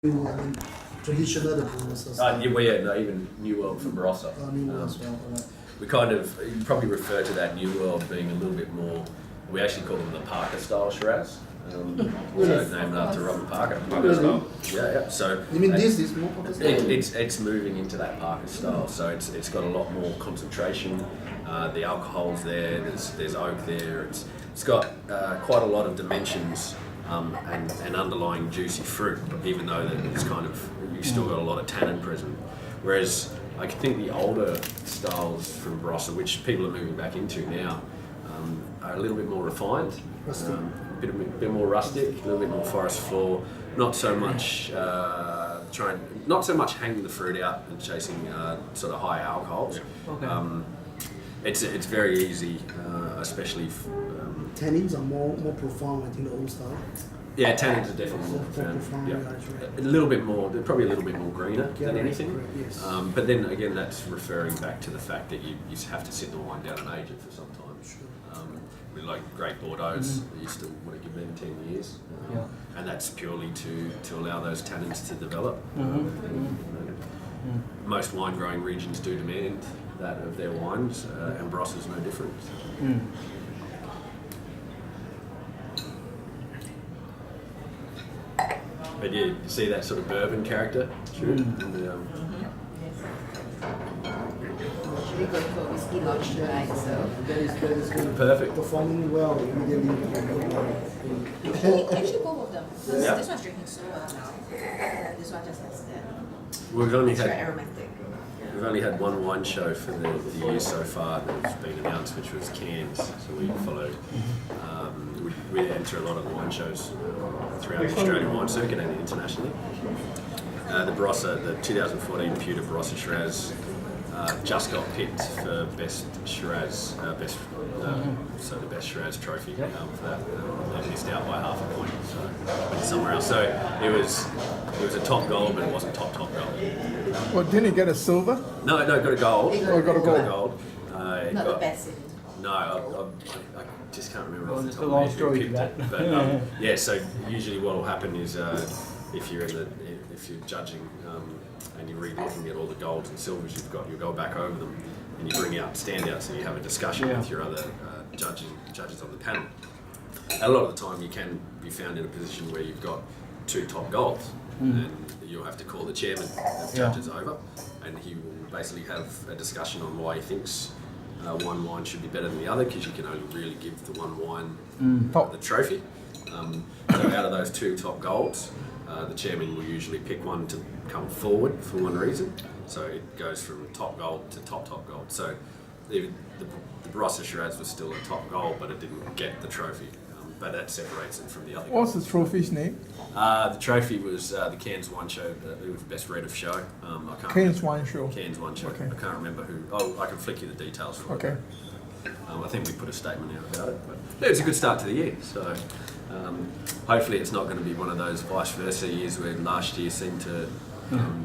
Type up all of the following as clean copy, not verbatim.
traditional the process. No, even New World for Barossa. New World as well. Right. We kind of, you probably refer to that New World being a little bit more, we actually call them the Parker style Shiraz. So named after Robert Parker. Parker style. Yeah. So you mean this is more Parker style? It's moving into that Parker style. So it's got a lot more concentration. The alcohol's there. There's oak there. It's got quite a lot of dimensions. And underlying juicy fruit, even though it's kind of, you've still got a lot of tannin present. Whereas I think the older styles from Barossa, which people are moving back into now, are a little bit more refined, a bit more rustic, a little bit more forest floor, not so much hanging the fruit out and chasing sort of high alcohols. Okay. It's very easy, especially. Tannins are more profound, I think, the old style. Yeah, tannins are definitely more profound. Yeah. A little bit more, they're probably a little bit more greener than anything. Right, yes. But then again, that's referring back to the fact that you have to sit the wine down and age it for some time. Sure. With like great Bordeaux's, you still want to give them 10 years. And that's purely to allow those tannins to develop. Most wine growing regions do demand that of their wines, and Barossa's no different. But yeah, you see that sort of bourbon character? Sure. Actually going for whiskey launch tonight, so. That is good. Perfect. Performing well immediately. Actually both of them. This one's drinking so well now. This one just has that. We've only extra had aromatic. We've only had one wine show for the year so far that's been announced, which was Cairns. So we followed. We enter a lot of the wine shows throughout the Australian wine circuit and internationally. The Barossa, the 2014 Pewter Barossa Shiraz, just got picked for best Shiraz, so the best Shiraz trophy for that. They missed out by half a point, so went somewhere else. So it was a top gold, but it wasn't top gold. Well, didn't he get a silver? No, got a gold. Got a gold. Not the best. No, I just can't remember off the It's top a of long my head who story picked to that. it. But yeah, so usually what will happen is if you're judging and you're re-looking at all the golds and silvers you'll go back over them and you bring out standouts and you have a discussion with your other judges on the panel. A lot of the time you can be found in a position where you've got two top golds and you'll have to call the chairman of judges over and he will basically have a discussion on why he thinks one wine should be better than the other because you can only really give the one wine the trophy. So out of those two top golds, the chairman will usually pick one to come forward for one reason. So it goes from top gold to top gold. So the Barossa Shiraz was still a top gold, but it didn't get the trophy. But that separates it from the other. What's the trophy's name? The trophy was the Cairns Wine Show. It was best red of show. I can't Cairns remember. Wine Show. Cairns Wine Show. Okay. I can't remember who. Oh, I can flick you the details for it. Okay. I think we put a statement out about it. But yeah, it's a good start to the year. So hopefully it's not going to be one of those vice versa years where last year seemed to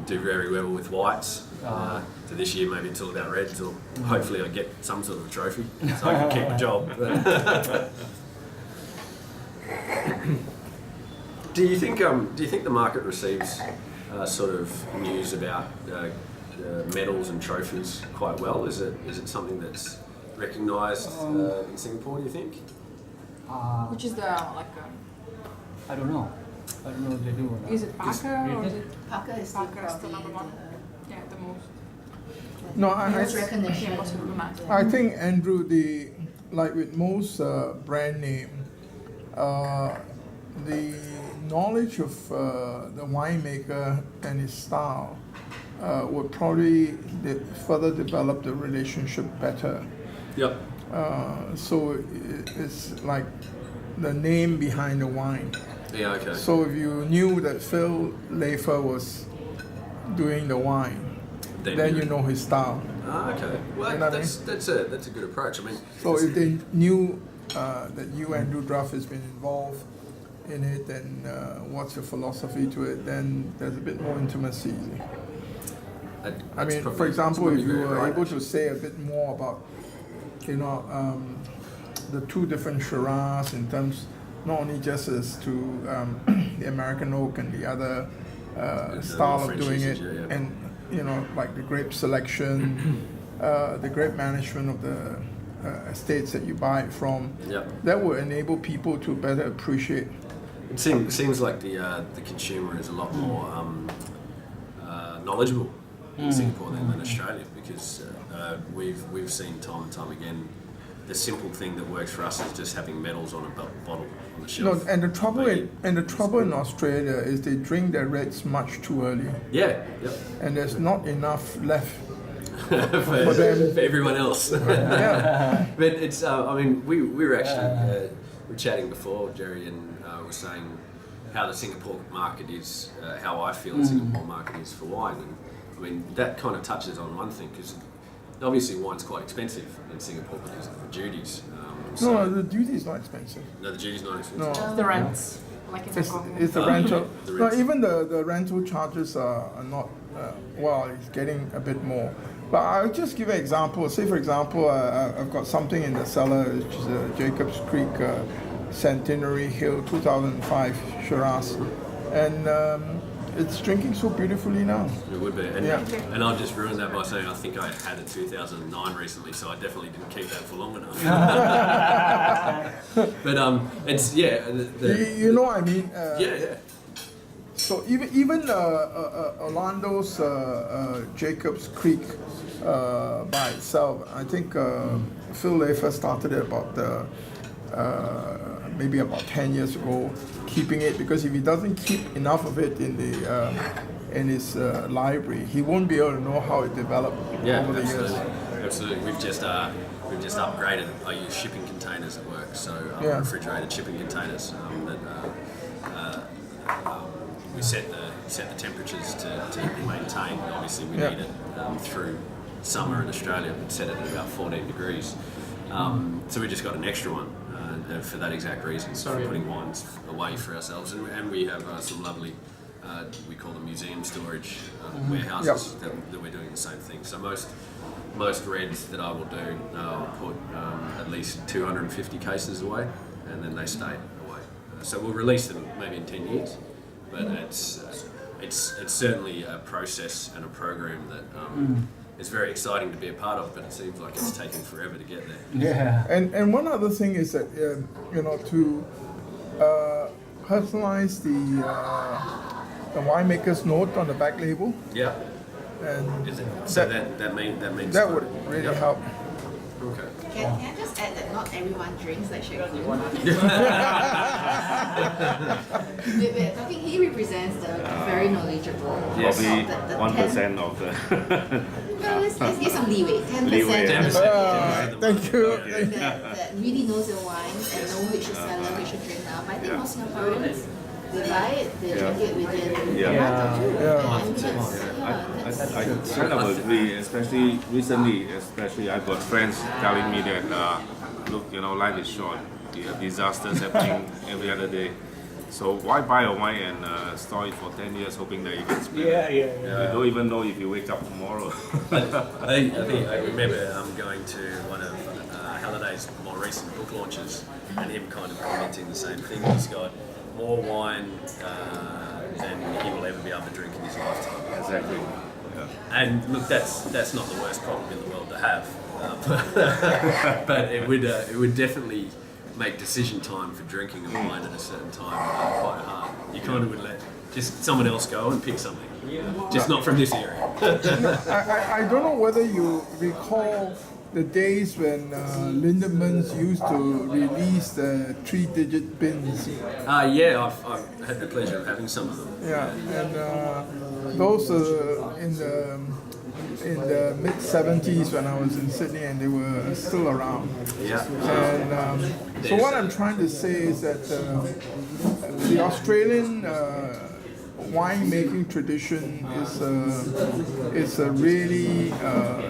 do very well with whites. So this year maybe it's all about reds, or hopefully I get some sort of a trophy so I can keep my job. Do you think the market receives sort of news about medals and trophies quite well? Is it something that's recognised in Singapore? Do you think? Which is the I don't know if they do or not. is it Parker or is it Parker is Parker still the number one? probably Yeah, the most. No, most recognition. Yeah, most recognized. I think, Andrew, like with most brand name, the knowledge of the winemaker and his style would probably further develop the relationship better. Yep. So it's like the name behind the wine. Yeah. Okay. So if you knew that Phil Lafer was doing the wine, then you know his style. Okay. Well, You know what I that's a good approach. I mean, So if they knew that you, Andrew Duff, has been involved in it and what's your philosophy to it, then there's a bit more intimacy. I mean, for example, if you were able to say a bit more about, the two different Shiraz in terms not only just as to the American oak and the other style of French doing usage, it, yeah. and you know, like the grape selection, the grape management of the estates that you buy it from. Yeah. That will enable people to better appreciate. It seems like the consumer is a lot more knowledgeable in Singapore than Australia, because we've seen time and time again, the simple thing that works for us is just having medals on a bottle on the No, shelf. and the trouble in Australia is they drink their reds much too early, Yeah, yep. and there's not enough left. for, them. for everyone else. Yeah. But it's, I mean, we were actually we were chatting before, Jerry, and were saying how the Singapore market is, how I feel the Singapore market is for wine. And I mean, that kind of touches on one thing, because obviously wine's quite expensive in Singapore because of the duties. No, the duty is not expensive. No, the duty's not expensive. No. The rents, like in It's, Hong Kong. it's the rental. The No, rents. even the rental charges are not, well, it's getting a bit more. But I'll just give an example. Say, for example, I've got something in the cellar, which is a Jacobs Creek Centenary Hill 2005 Shiraz. And it's drinking so beautifully now. It would be. And, Yeah. and I'll just ruin that by saying I think I had a 2009 recently, so I definitely didn't keep that for long enough. But it's, yeah. You know what I mean? Yeah. So even Orlando's Jacobs Creek by itself, I think Phil Lafer started it about maybe about 10 years ago, keeping it, because if he doesn't keep enough of it in his library, he won't be able to know how it developed Yeah, over the years. absolutely. We've just upgraded. I use shipping containers at work, so Yeah. refrigerated shipping containers that we set the temperatures to maintain. Obviously, we Yeah. need it through summer in Australia. We set it at about 14 degrees. So we just got an extra one for that exact reason. So we're putting wines away for ourselves, and we have some lovely. We call them museum storage warehouses that we're doing the same thing. So most reds that I will do, I'll put at least 250 cases away, and then they stay away. So we'll release them maybe in 10 years, but it's certainly a process and a program that is very exciting to be a part of. But it seems like it's taken forever to get there. Yeah. And one other thing is that you know, to personalize the winemaker's note on the back label, Yeah. and Is it? So that means that would really Yep. help. Okay. Can I just add that not everyone drinks like Shek Kun? We're talking, he represents the very knowledgeable. Yes. Probably The 1% of the. Well, let's give some leeway. 10% Leeway, of the 10%. Thank you. that really knows the wines and know which to sell and which to drink now. But I think most Singaporeans, they buy it, they drink it within Yeah. a month or two. Yeah. And I kind of agree, especially recently, I got friends telling me that, look, life is short. You have disasters happening every other day. So why buy a wine and store it for 10 years hoping that you can spend it? You don't even know if you wake up tomorrow. I think I remember going to one of Halliday's more recent book launches, and him kind of commenting the same thing. He's got more wine than he will ever be able to drink in his lifetime. Exactly. And look, that's not the worst problem in the world to have, but it would definitely make decision time for drinking a wine at a certain time quite hard. You kind of would let just someone else go and pick something, just not from this area. I don't know whether you recall the days when Lindemans used to release the 3-digit bins. Yeah, I've had the pleasure of having some of them. Yeah, and those in the mid 70s when I was in Sydney, and they were still around. Yeah. And so what I'm trying to say is that the Australian winemaking tradition is a really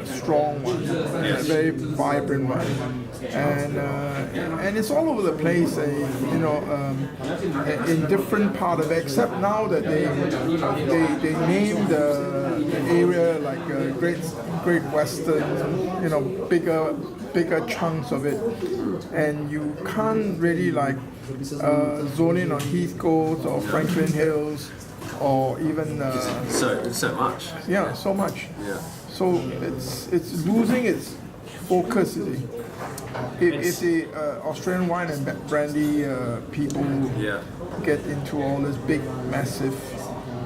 strong one, and a very vibrant one, and it's all over the place. In different part of it, except now that they named the area like Great Western, bigger chunks of it, and you can't really like zone in on Heathcote or Franklin Hills. or even So much. yeah, so much. Yeah. So it's losing its focus. You see, if the Australian wine and brandy people Yeah. get into all this big, massive.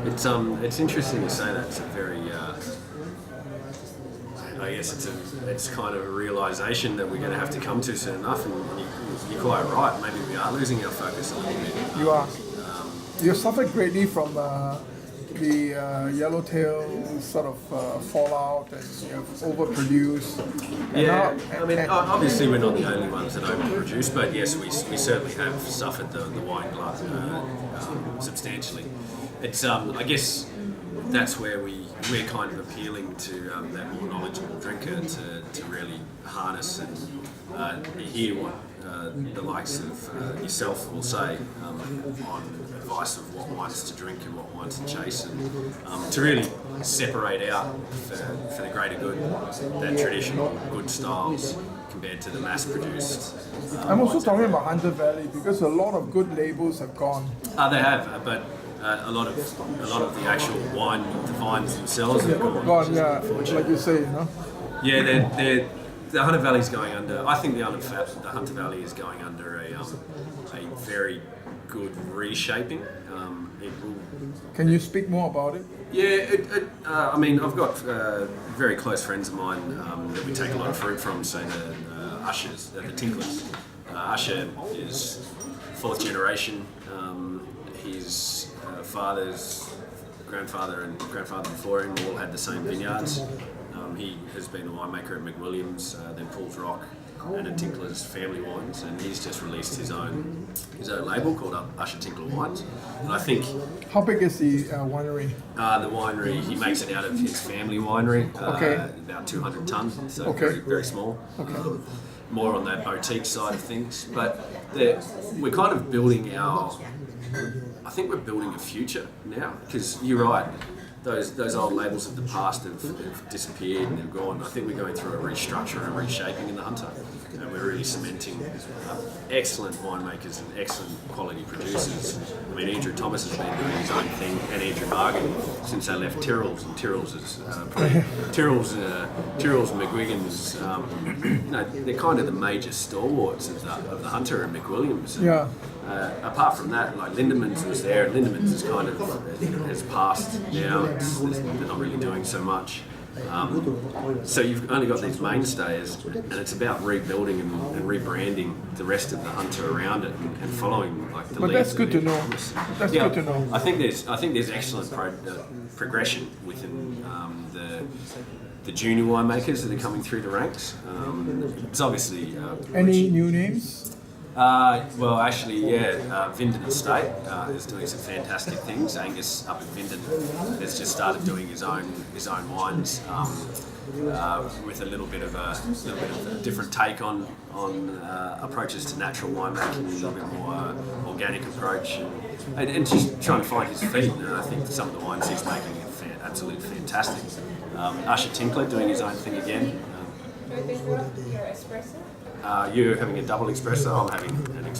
It's interesting you say that. It's a very I guess it's kind of a realization that we're going to have to come to soon enough, and you're quite right. Maybe we are losing our focus a little bit. You are. You suffered greatly from the yellowtail sort of fallout, and you have overproduced. And Yeah, now- I mean, obviously we're not the only ones that overproduce, but yes, we certainly have suffered the wine glut substantially. It's I guess that's where we're kind of appealing to that more knowledgeable drinker to really harness and hear what the likes of yourself will say on advice of what wines to drink and what wines to chase, and to really separate out for the greater good that traditional good styles compared to the mass-produced. I'm also talking about Hunter Valley because a lot of good labels have gone. They have, but a lot of the actual the vines themselves have Gone, yeah, like you say, you know. Yeah, the Hunter Valley is going under. I think the Hunter Valley is going under a very good reshaping. It will. Can you speak more about it? Yeah, I mean, I've got very close friends of mine that we take a lot of fruit from, say the Ushers, the Tinklers. Usher is fourth generation. His father's grandfather and grandfather before him all had the same vineyards. He has been a winemaker at McWilliams, then Paul's Rock, and at Tinkler's Family Wines, and he's just released his own label called Usher Tinkler Wines. And I think How big is the winery? the winery, he makes it out of his family winery, Okay. about 200 tonnes, so Okay. very, very small. More on that boutique side of things, but we're kind of building I think we're building a future now, because you're right, those old labels of the past have disappeared and they've gone. I think we're going through a restructure and reshaping in the Hunter, and we're really cementing excellent winemakers and excellent quality producers. I mean, Andrew Thomas has been doing his own thing, and Andrew Margan, since they left Tyrrell's, and Tyrrell's is Tyrrell's and McGuigan's, they're kind of the major stalwarts of the Hunter and McWilliams. And, Yeah. apart from that, like Lindemans was there, and Lindemans is kind of has passed now. They're not really doing so much. So you've only got these mainstays, and it's about rebuilding and rebranding the rest of the Hunter around it and following like the. But leads that's of good the to know. Thomas. That's Yeah, good to know. I think there's excellent progression within the junior winemakers that are coming through the ranks. It's obviously Any new names? well, actually, Vindon Estate is doing some fantastic things. Angus up at Vindon has just started doing his own wines with a little bit of a different take on approaches to natural winemaking, a little bit more organic approach, and just trying to find his feet. And I think some of the wines he's making are absolutely fantastic. Usher Tinkler doing his own thing again. Do you think your espresso? You're having a double espresso. I'm having an espresso.